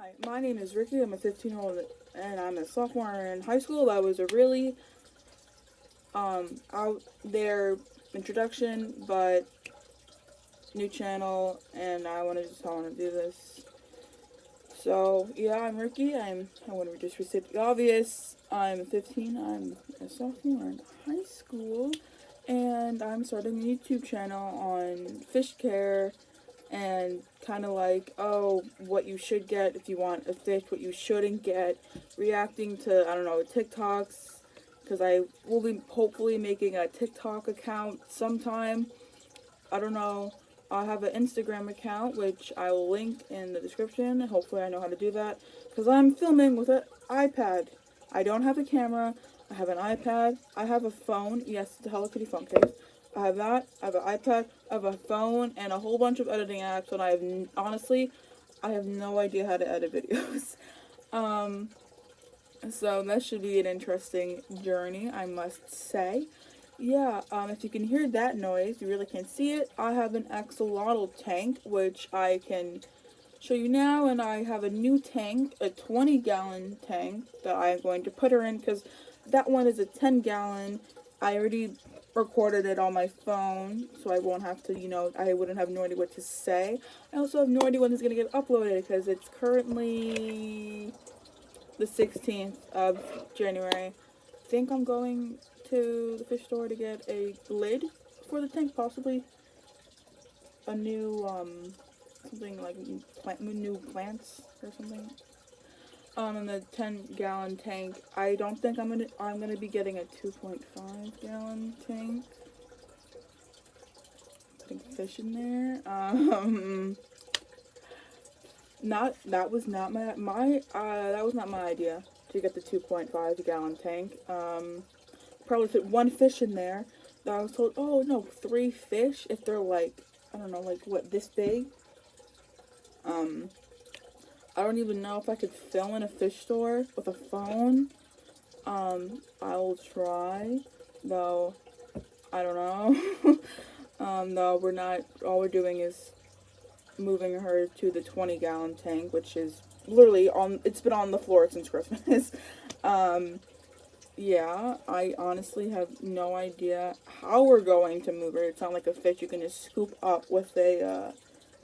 Hi, my name is Ricky. I'm a 15-year-old and I'm a sophomore in high school. That was a really out there introduction, but new channel, and I wanted to tell to do this. So yeah, I'm Ricky. I want to just restate the obvious. I'm 15. I'm a sophomore in high school, and I'm starting a YouTube channel on fish care and kind of like, oh, what you should get if you want a fish, what you shouldn't get, reacting to, I don't know, TikToks, because I will be hopefully making a TikTok account sometime. I don't know. I have an Instagram account, which I will link in the description. Hopefully I know how to do that, because I'm filming with an iPad. I don't have a camera. I have an iPad. I have a phone. Yes, the Hello Kitty phone case. I have that. I have an iPad. I have a phone and a whole bunch of editing apps. And I have honestly, I have no idea how to edit videos. So that should be an interesting journey, I must say. Yeah, if you can hear that noise, you really can't see it. I have an axolotl tank, which I can show you now, and I have a new tank, a 20-gallon tank that I'm going to put her in, because that one is a 10-gallon. I already recorded it on my phone, so I won't have to, I wouldn't have no idea what to say. I also have no idea when it's going to get uploaded, because it's currently the 16th of January. I think I'm going to the fish store to get a lid for the tank, possibly a new, something like new plants or something. In the 10-gallon tank, I don't think I'm gonna be getting a 2.5-gallon tank. Putting fish in there. That was not my idea to get the 2.5-gallon tank. Probably fit one fish in there. That I was told, oh no, 3 fish if they're like, I don't know, like what, this big. I don't even know if I could film in a fish store with a phone. I'll try, though. I don't know. No, we're not. All we're doing is moving her to the 20-gallon tank, which is literally it's been on the floor since Christmas. Yeah, I honestly have no idea how we're going to move her. It's not like a fish you can just scoop up with a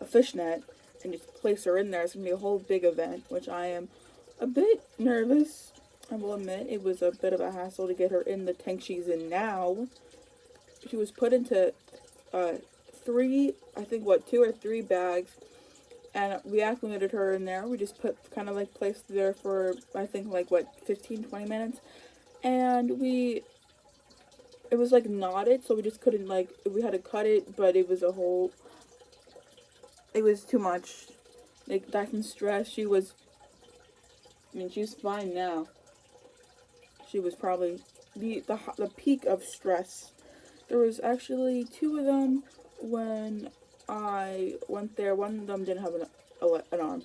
fish net and just place her in there. It's going to be a whole big event, which I am a bit nervous. I will admit it was a bit of a hassle to get her in the tank she's in now. She was put into 2 or 3 bags, and we acclimated her in there. We just kind of like placed her there for, I think, like, 15-20 minutes. And it was like knotted, so we just couldn't, like, we had to cut it, but it was too much. Like, that's in stress. She's fine now. She was probably the peak of stress. There was actually 2 of them when I went there. One of them didn't have an arm,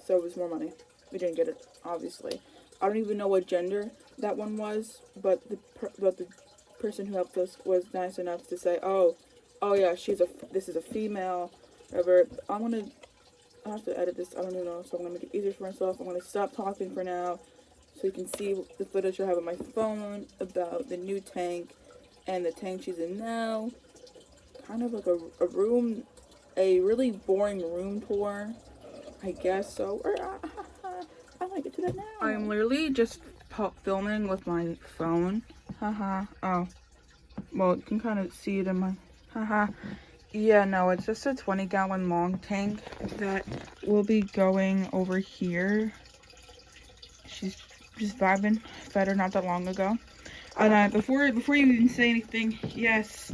so it was more money. We didn't get it, obviously. I don't even know what gender that one was, but the person who helped us was nice enough to say, oh yeah, this is a female, whatever. I have to edit this, I don't even know, so I'm gonna make it easier for myself. I'm gonna stop talking for now, so you can see the footage I have on my phone about the new tank and the tank she's in now. Kind of like a really boring room tour, I guess. So I might get to that now. I'm literally just filming with my phone. Haha. Oh. Well, you can kind of see it in my... Haha. Yeah, no, it's just a 20-gallon long tank that will be going over here. She's just vibing. Fed her not that long ago. And before you even say anything, yes,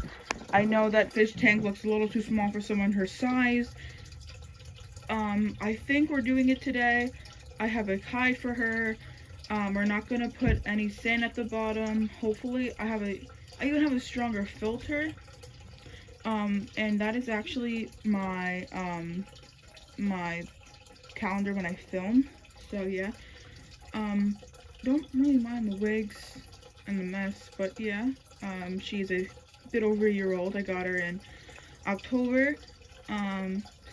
I know that fish tank looks a little too small for someone her size. I think we're doing it today. I have a hide for her. We're not gonna put any sand at the bottom. Hopefully, I even have a stronger filter. And that is actually my my calendar when I film. So yeah. Don't really mind the wigs and the mess, but yeah. She's a bit over a year old. I got her in October.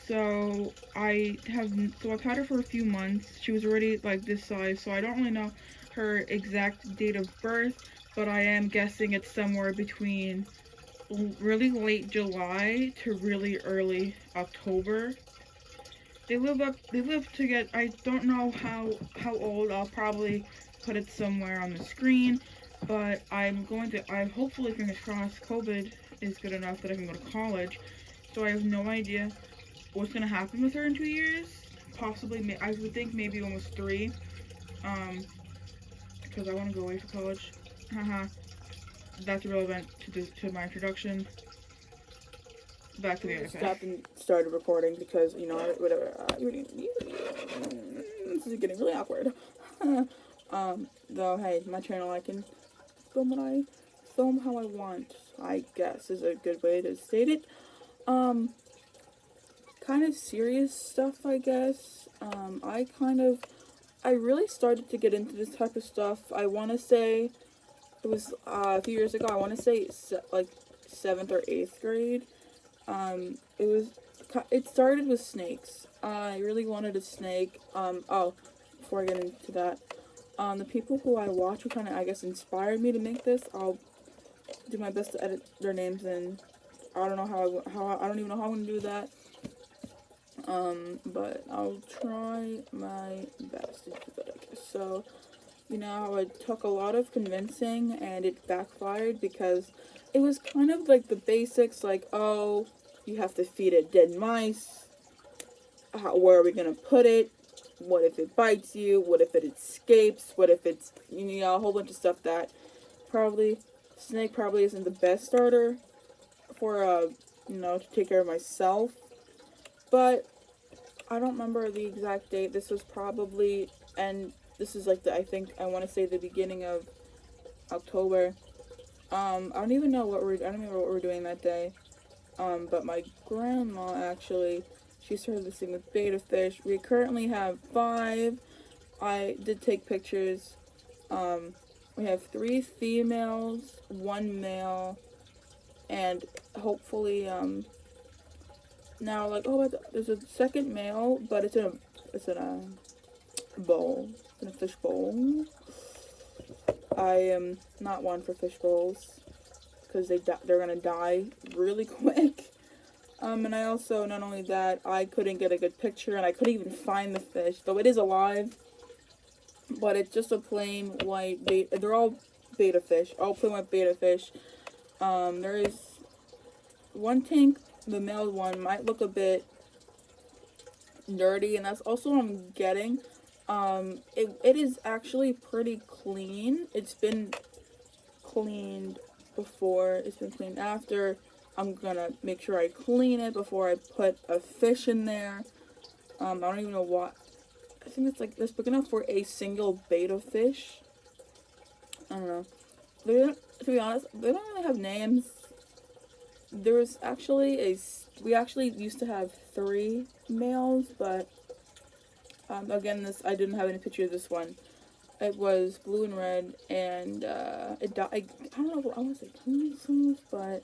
So I've had her for a few months. She was already like this size, so I don't really know her exact date of birth, but I am guessing it's somewhere between really late July to really early October. They live to get, I don't know how old. I'll probably put it somewhere on the screen, but I hopefully, fingers crossed, COVID is good enough that I can go to college. So I have no idea what's gonna happen with her in 2 years. Possibly, I would think maybe almost 3. Because I want to go away for college. Haha. That's irrelevant to my introduction. Back to the other Stopped and started recording because, you know, whatever. This is getting really awkward. Though, hey, my channel, I can film how I want, I guess, is a good way to state it. Kind of serious stuff, I guess. I really started to get into this type of stuff. I want to say it was a few years ago. I want to say like 7th or 8th grade. It started with snakes. I really wanted a snake. Before I get into that, the people who I watch who kind of, I guess, inspired me to make this, I'll do my best to edit their names in. I don't know I don't even know how I'm gonna do that. But I'll try my best to do that, I guess. So, you know, it took a lot of convincing and it backfired because it was kind of like the basics, like, oh, you have to feed it dead mice. Where are we gonna put it? What if it bites you? What if it escapes? What if it's, you know, a whole bunch of stuff that snake probably isn't the best starter for, you know, to take care of myself. But I don't remember the exact date. This was probably, and this is like I think I want to say the beginning of October. I don't even know what I don't remember what we're doing that day. But my grandma actually, she started this thing with betta fish. We currently have 5. I did take pictures. We have 3 females, 1 male, and hopefully, now, like, oh, there's a second male, but it's in a bowl. It's in a fish bowl. I am not one for fish bowls because they're gonna die really quick. And I also, not only that, I couldn't get a good picture, and I couldn't even find the fish, though it is alive. But it's just a plain white betta. They're all betta fish, all plain white betta fish. There is one tank. The male one might look a bit dirty, and that's also what I'm getting. It is actually pretty clean. It's been cleaned before. It's been cleaned after. I'm gonna make sure I clean it before I put a fish in there. I don't even know what. I think it's like that's big enough for a single betta fish. I don't know. To be honest, they don't really have names. There's actually we actually used to have 3 males, but again, I didn't have any picture of this one. It was blue and red, and it died. I don't know what I want to say tonsils, but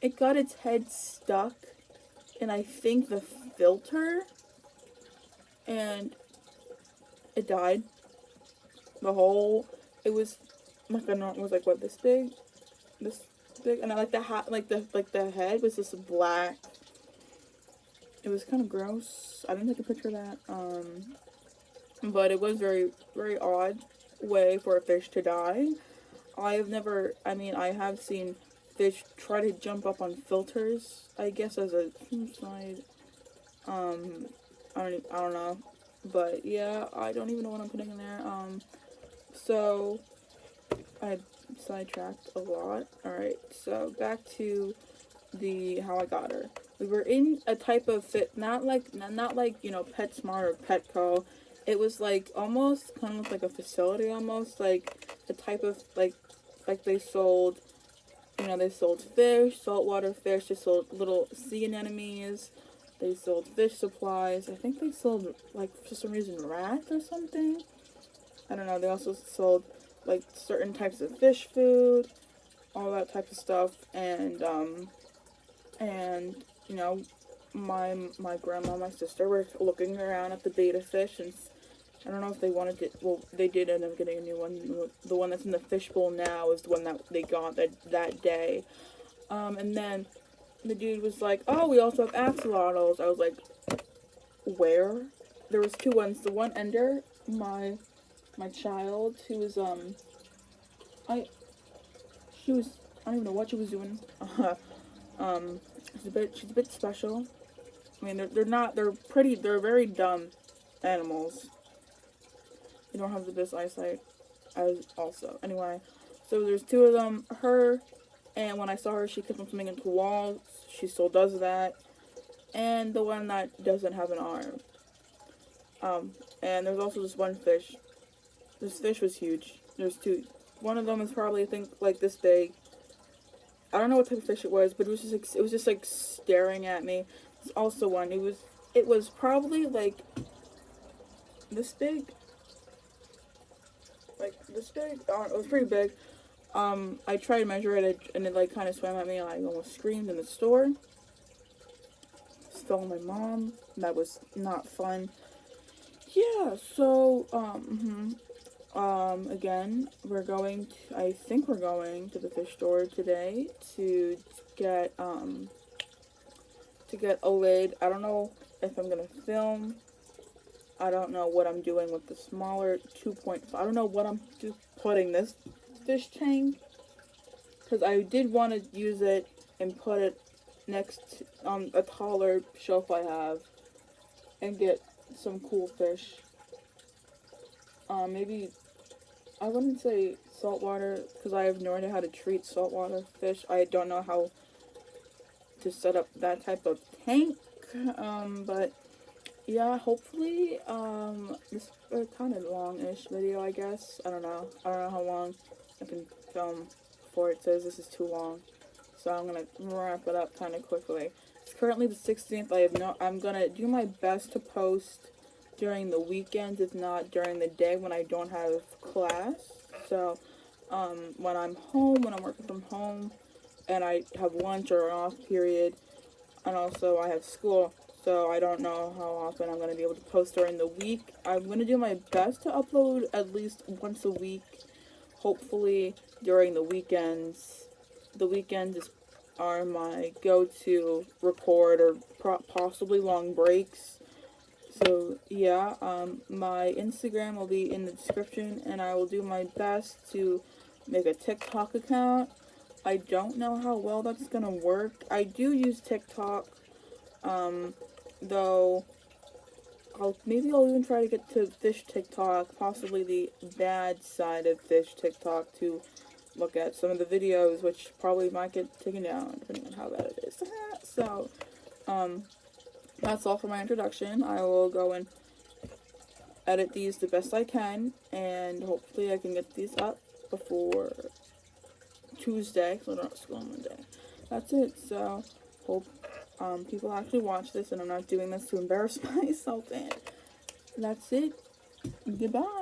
it got its head stuck in, I think, the filter, and it died. It was like it was like what, this big, and I like the hat, like the head was just black. It was kind of gross. I didn't take a picture of that. But it was very, very odd way for a fish to die. I have seen fish try to jump up on filters, I guess, as a suicide. I don't know. But yeah, I don't even know what I'm putting in there. So I sidetracked a lot. Alright, so back to how I got her. We were in a type of fit, not like, you know, PetSmart or Petco. It was like almost kind of like a facility, almost like a type of like they sold, you know, they sold fish, saltwater fish. They sold little sea anemones. They sold fish supplies. I think they sold, like, for some reason, rats or something. I don't know. They also sold like certain types of fish food, all that type of stuff, and you know, my grandma, my sister were looking around at the betta fish, and I don't know if they wanted to. Well, they did end up getting a new one. The one that's in the fishbowl now is the one that they got that day. And then the dude was like, "Oh, we also have axolotls." I was like, "Where?" There was two ones. The one under my child, who was I don't even know what she was doing. She's a bit special. I mean, they're very dumb animals. They don't have the best eyesight as also. Anyway, so there's two of them, her, and when I saw her, she kept on swimming into walls. She still does that. And the one that doesn't have an arm. And there's also this one fish. This fish was huge. There's two. One of them is probably, I think, like this big. I don't know what type of fish it was, but it was just like staring at me. There's also one. It was probably like this big. Like this big. It was pretty big. I tried to measure it, and it like kind of swam at me, and I almost screamed in the store. Just fell on my mom. That was not fun. Yeah. So again, I think we're going to the fish store today to get a lid. I don't know if I'm gonna film. I don't know what I'm doing with the smaller 2.5. I don't know what I'm just putting this fish tank, because I did want to use it and put it next on a taller shelf I have and get some cool fish. Maybe, I wouldn't say saltwater, because I have no idea how to treat saltwater fish. I don't know how to set up that type of tank, but yeah, hopefully, this is a kind of long-ish video, I guess. I don't know how long I can film before it says this is too long, so I'm gonna wrap it up kind of quickly. It's currently the 16th. I'm gonna do my best to post during the weekends, if not during the day when I don't have class. So, when I'm home, when I'm working from home, and I have lunch or an off period, and also I have school, so I don't know how often I'm going to be able to post during the week. I'm going to do my best to upload at least once a week, hopefully during the weekends. The weekends are my go-to record, or possibly long breaks. So yeah, my Instagram will be in the description, and I will do my best to make a TikTok account. I don't know how well that's gonna work. I do use TikTok, though maybe I'll even try to get to fish TikTok, possibly the bad side of fish TikTok, to look at some of the videos, which probably might get taken down, depending on how bad it is. So, that's all for my introduction. I will go and edit these the best I can, and hopefully I can get these up before Tuesday, so I don't have school on Monday. That's it. So, hope people actually watch this, and I'm not doing this to embarrass myself, and that's it. Goodbye.